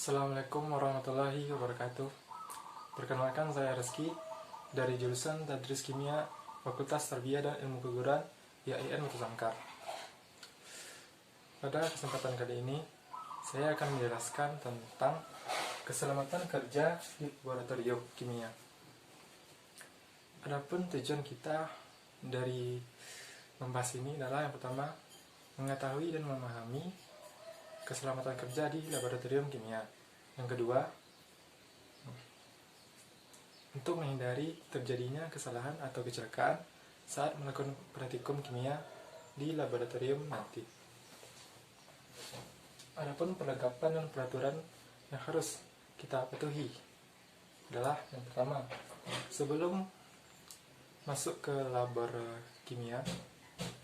Assalamualaikum warahmatullahi wabarakatuh. Perkenalkan, saya Rizky dari jurusan Tadris Kimia Fakultas Tarbiyah dan Ilmu Keguruan IAIN Batu Sangkar. Pada kesempatan kali ini, saya akan menjelaskan tentang keselamatan kerja di laboratorium kimia. Adapun tujuan kita dari membahas ini adalah yang pertama, mengetahui dan memahami keselamatan kerja di laboratorium kimia. Yang kedua, untuk menghindari terjadinya kesalahan atau kecelakaan saat melakukan praktikum kimia di laboratorium nanti. Adapun perlengkapan dan peraturan yang harus kita patuhi adalah yang pertama, sebelum masuk ke labor kimia,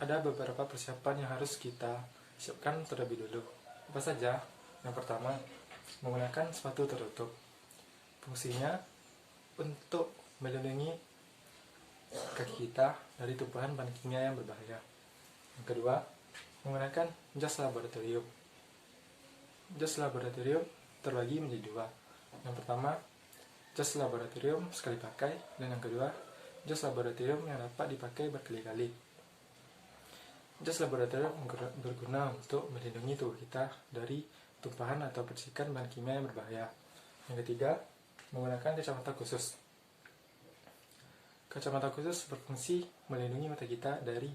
ada beberapa persiapan yang harus kita siapkan terlebih dulu. Apa saja? Yang pertama, menggunakan sepatu tertutup. Fungsinya untuk melindungi kaki kita dari tumpahan bahan kimia yang berbahaya. Yang kedua, menggunakan jas laboratorium. Jas laboratorium terbagi menjadi dua. Yang pertama, jas laboratorium sekali pakai, dan yang kedua, jas laboratorium yang dapat dipakai berkali-kali. Jas laboratorium berguna untuk melindungi tubuh kita dari tumpahan atau percikan bahan kimia yang berbahaya. Yang ketiga, menggunakan kacamata khusus. Kacamata khusus berfungsi melindungi mata kita dari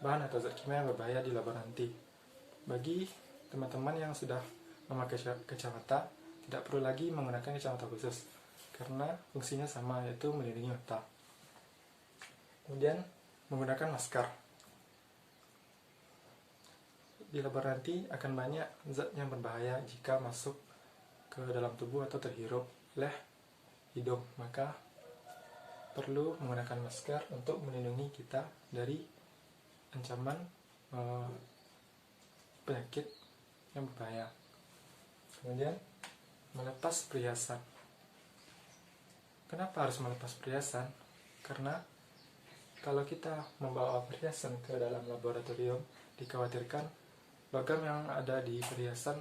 bahan atau zat kimia yang berbahaya di labor nanti. Bagi teman-teman yang sudah memakai kacamata, tidak perlu lagi menggunakan kacamata khusus, karena fungsinya sama, yaitu melindungi mata. Kemudian, menggunakan masker. Di labor nanti akan banyak zat yang berbahaya jika masuk ke dalam tubuh atau terhirup oleh hidung, maka perlu menggunakan masker untuk melindungi kita dari ancaman penyakit yang berbahaya. Kemudian, melepas perhiasan. Kenapa harus melepas perhiasan? Karena kalau kita membawa perhiasan ke dalam laboratorium, dikhawatirkan logam yang ada di perhiasan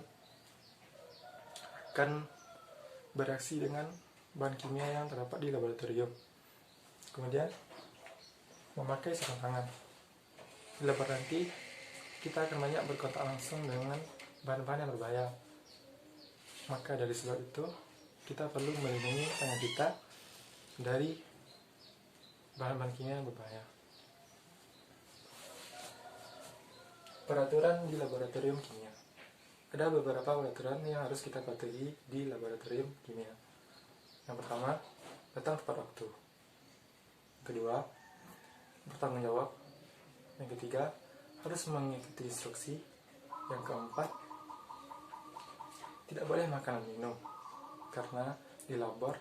akan bereaksi dengan bahan kimia yang terdapat di laboratorium. Kemudian, memakai sarung tangan. Di labor nanti, kita akan banyak berkontak langsung dengan bahan-bahan yang berbahaya. Maka dari sebab itu, kita perlu melindungi tangan kita dari bahan-bahan kimia yang berbahaya. Peraturan di laboratorium kimia. Ada beberapa peraturan yang harus kita patuhi di laboratorium kimia. Yang pertama, datang tepat waktu. Yang kedua, bertanggung jawab. Yang ketiga, harus mengikuti instruksi. Yang keempat, tidak boleh makan dan minum, karena di labor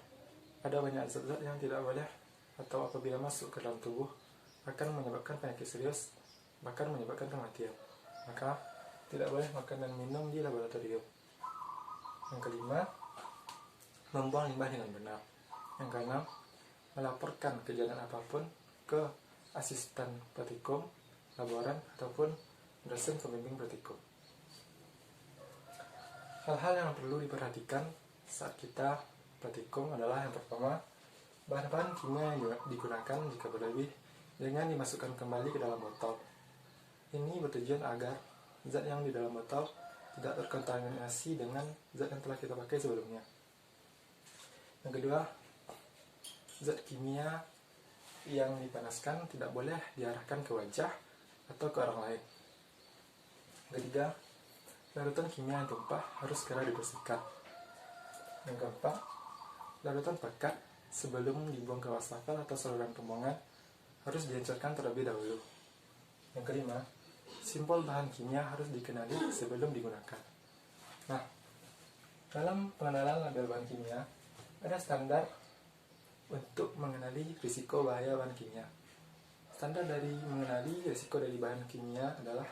ada banyak zat-zat yang tidak boleh, atau apabila masuk ke dalam tubuh akan menyebabkan penyakit serius, bahkan menyebabkan kematian. Maka tidak boleh makan dan minum di laboratorium. Yang kelima, membuang limbah dengan benar. Yang keenam, melaporkan kejadian apapun ke asisten praktikum, laboran, ataupun dosen pembimbing praktikum. Hal-hal yang perlu diperhatikan saat kita praktikum adalah yang pertama, bahan-bahan kimia yang digunakan jika berlebih jangan dimasukkan kembali ke dalam botol. Ini bertujuan agar zat yang di dalam botol tidak terkontaminasi dengan zat yang telah kita pakai sebelumnya. Yang kedua, zat kimia yang dipanaskan tidak boleh diarahkan ke wajah atau ke orang lain. Yang ketiga, larutan kimia yang tumpah harus segera dibersihkan. Yang keempat, larutan pekat sebelum dibuang ke wastafel atau saluran pembuangan harus dihancurkan terlebih dahulu. Yang kelima, simbol bahan kimia harus dikenali sebelum digunakan. Nah, dalam pengenalan label bahan kimia, ada standar untuk mengenali risiko bahaya bahan kimia. Standar dari mengenali risiko dari bahan kimia adalah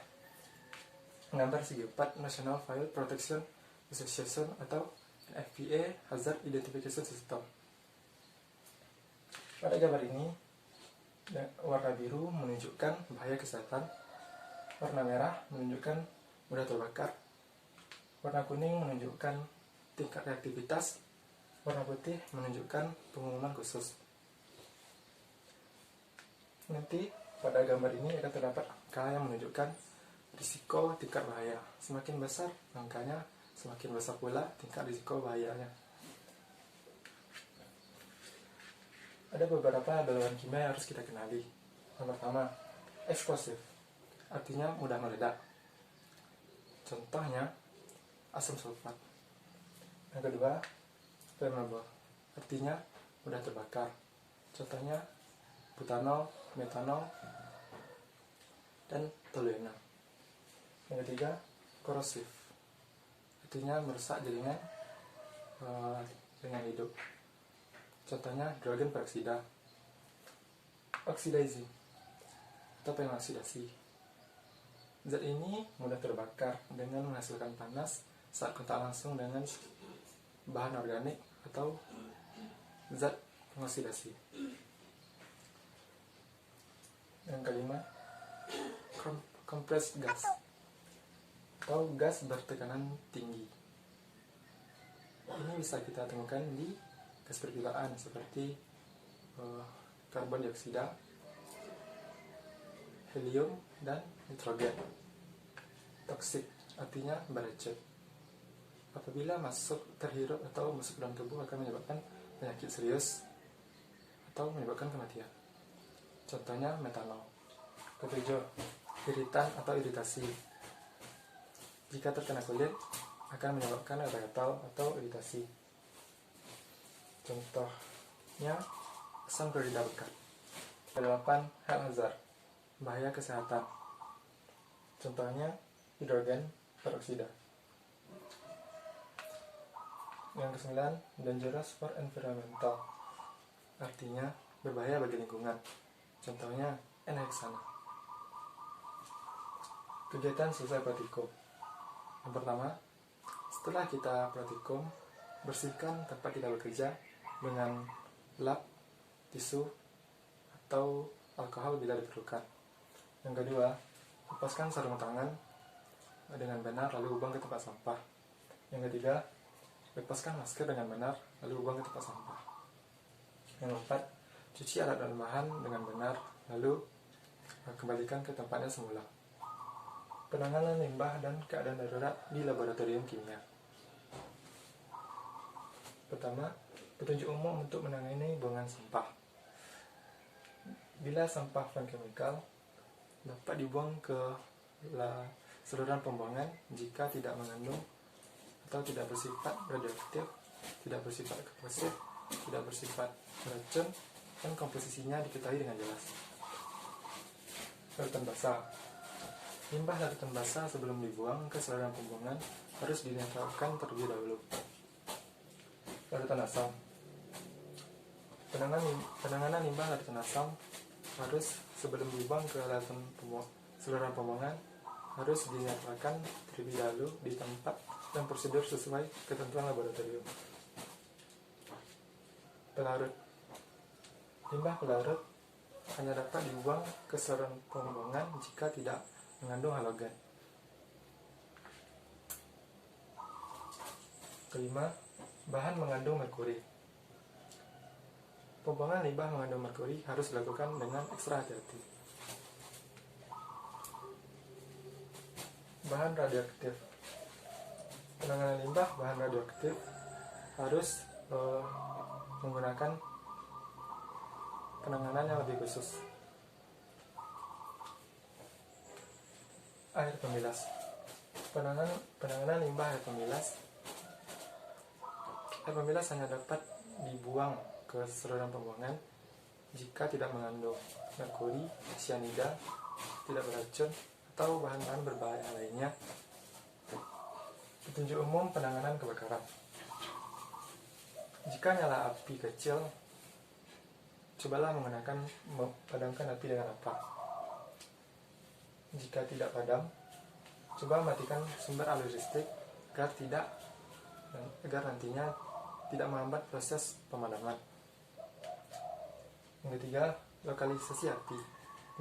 gambar segi 4 National Fire Protection Association atau NFPA Hazard Identification System. Pada gambar ini, warna biru menunjukkan bahaya kesehatan, warna merah menunjukkan mudah terbakar, warna kuning menunjukkan tingkat reaktivitas, warna putih menunjukkan pengumuman khusus. Nanti pada gambar ini akan terdapat angka yang menunjukkan risiko tingkat bahaya. Semakin besar angkanya, semakin besar pula tingkat risiko bahayanya. Ada beberapa bahan kimia yang harus kita kenali. Yang pertama, eksplosif, artinya mudah meledak. Contohnya, asam sulfat. Yang kedua, flammable, artinya mudah terbakar. Contohnya, butanol, metanol, dan toluena. Yang ketiga, korosif, artinya merusak jaringan dengan hidup. Contohnya, hidrogen peroksida. Oxidizing atau pengoksidasi. Zat ini mudah terbakar dengan menghasilkan panas saat kontak langsung dengan bahan organik atau zat pengoksidasi. Yang kelima, compressed gas atau gas bertekanan tinggi. Ini bisa kita temukan di gas perpilaan seperti karbon dioksida, helium, dan nitrogen. Toksik, artinya beracun. Apabila terhirup atau masuk dalam tubuh akan menyebabkan penyakit serius atau menyebabkan kematian. Contohnya metanol. Ketujuh, iritan atau iritasi. Jika terkena kulit akan menyebabkan gatal atau iritasi. Contohnya asam klorida pekat. Kedelapan, health hazard, bahaya kesehatan. Contohnya hidrogen peroksida. Yang kesembilan, dangerous for environmental, artinya berbahaya bagi lingkungan. Contohnya N-heksana. Kegiatan selesai praktikum. Yang pertama, setelah kita praktikum, bersihkan tempat kita bekerja dengan lap, tisu, atau alkohol bila diperlukan. Yang kedua, lepaskan sarung tangan dengan benar lalu buang ke tempat sampah. Yang ketiga, lepaskan masker dengan benar lalu buang ke tempat sampah. Yang keempat, cuci alat dan bahan dengan benar lalu kembalikan ke tempatnya semula. Penanganan limbah dan keadaan darurat di laboratorium kimia. Pertama, petunjuk umum untuk menangani buangan sampah. Bila sampah non-chemical dapat dibuang ke saluran pembuangan jika tidak mengandung atau tidak bersifat radioaktif, tidak bersifat korosif, tidak bersifat beracun, dan komposisinya diketahui dengan jelas. Larutan basah. Limbah larutan basah sebelum dibuang ke saluran pembuangan harus dinetralkan terlebih dahulu. Larutan asam. Penanganan limbah larutan asam harus sebelum dibuang ke saluran pembuangan harus dinetralkan terlebih dahulu di tempat dan prosedur sesuai ketentuan laboratorium. Pelarut. Limbah pelarut hanya dapat dibuang ke saluran pembuangan jika tidak mengandung halogen. Kelima, bahan mengandung merkuri. Pembuangan limbah mengandung merkuri harus dilakukan dengan ekstra hati-hati. Bahan radioaktif. Penanganan limbah bahan radioaktif harus menggunakan penanganan yang lebih khusus. Air pemilas. Penanganan limbah air pemilas. Air pemilas hanya dapat dibuang ke saluran pembuangan jika tidak mengandung merkuri, cyanida, tidak beracun, atau bahan-bahan berbahaya lainnya. Petunjuk umum penanganan kebakaran. Jika nyala api kecil, cobalah padamkan api dengan apa. Jika tidak padam, coba matikan sumber alur listrik agar nantinya tidak menghambat proses pemadaman. Yang ketiga, lokalisasi api.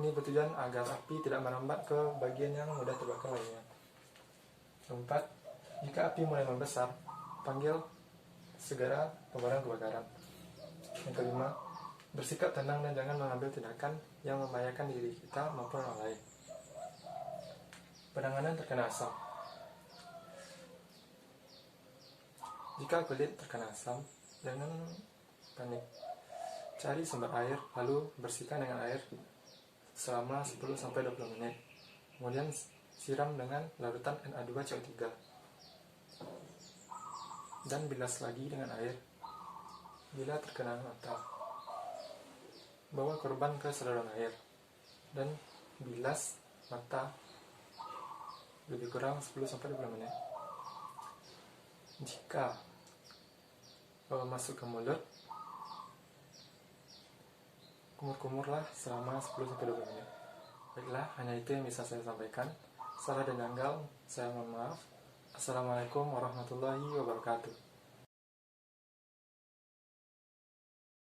Ini bertujuan agar api tidak merambat ke bagian yang mudah terbakar lainnya. Keempat, jika api mulai membesar, panggil segera pemadam kebakaran. Yang kelima, bersikap tenang dan jangan mengambil tindakan yang membahayakan diri kita maupun orang lain. Penanganan terkena asam. Jika kulit terkena asam, jangan panik. Cari sumber air, lalu bersihkan dengan air selama 10-20 menit. Kemudian siram dengan larutan Na2CO3 dan bilas lagi dengan air. Bila terkena mata, bawa korban ke saluran air dan bilas mata lebih kurang 10-20 menit. Jika masuk ke mulut, kumur-kumurlah selama 10-20 menit. Baiklah, hanya itu yang bisa saya sampaikan. Salah dan janggal, saya mohon maaf. Assalamualaikum warahmatullahi wabarakatuh.